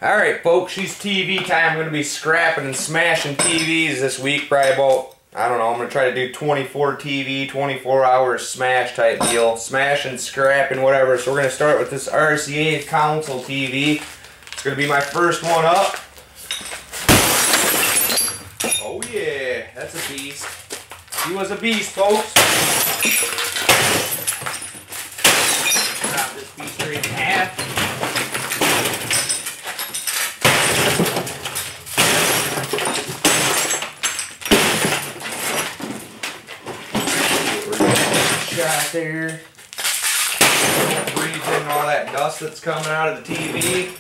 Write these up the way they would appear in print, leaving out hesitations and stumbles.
Alright folks, she's TV time. I'm going to be scrapping and smashing TVs this week. Probably about, I don't know, I'm going to try to do 24 TV, 24 hours smash type deal. Smashing, scrapping, whatever. So we're going to start with this RCA console TV. It's going to be my first one up. Oh yeah, that's a beast. He was a beast, folks. Drop this piece right in half. Shot there. Breathe in all that dust that's coming out of the TV.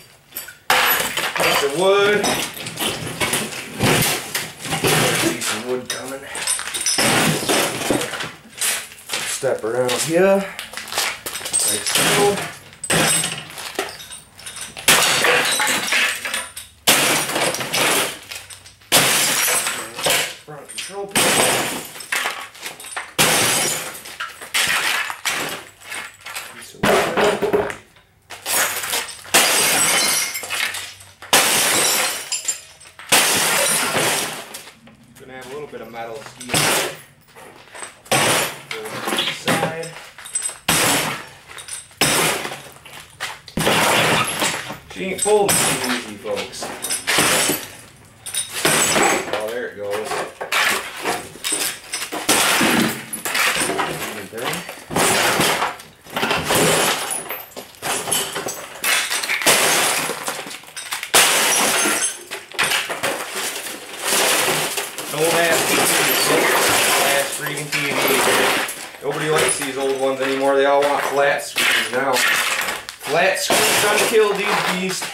Piece of wood. See some wood coming. Step around here, like so. Front control panel. Gonna have a little bit of metal ski side. She ain't folding too easy, folks. Oh, there it goes. Old ass TV, ass freaking TV. Nobody likes these old ones anymore. They all want flat screens now. Flat screens trying to kill these beasts.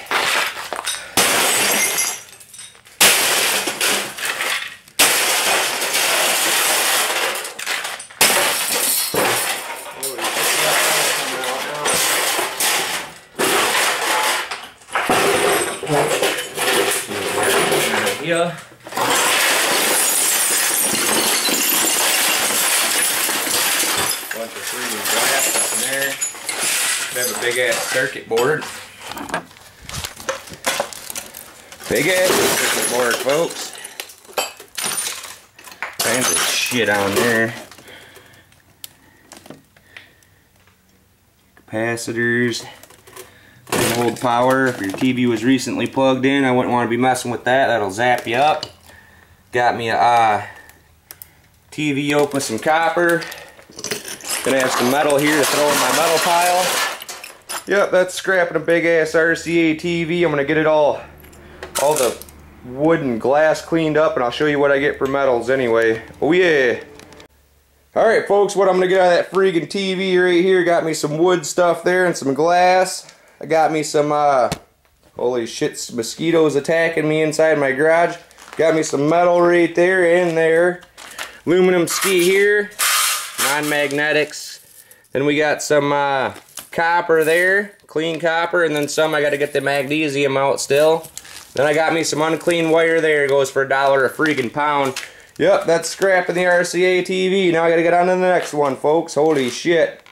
Yeah. Bunch of freaking glass up in there. We have a big ass circuit board. Big ass circuit board, folks. Kinds of shit on there. Capacitors. Hold power. If your TV was recently plugged in, I wouldn't want to be messing with that. That'll zap you up. Got me a TV yoke with some copper. Gonna have some metal here to throw in my metal pile. Yep, that's scrapping a big ass RCA TV. I'm gonna get it all the wood and glass cleaned up, and I'll show you what I get for metals anyway. Oh yeah. Alright folks, what I'm gonna get out of that freaking TV right here, got me some wood stuff there and some glass. I got me some, holy shit, mosquitoes attacking me inside my garage. Got me some metal right there and there. Aluminum ski here. Non-magnetics. Then we got some copper there. Clean copper. And then some, I got to get the magnesium out still. Then I got me some unclean wire there. It goes for $1 a freaking pound. Yep, that's scrapping the RCA TV. Now I got to get on to the next one, folks. Holy shit.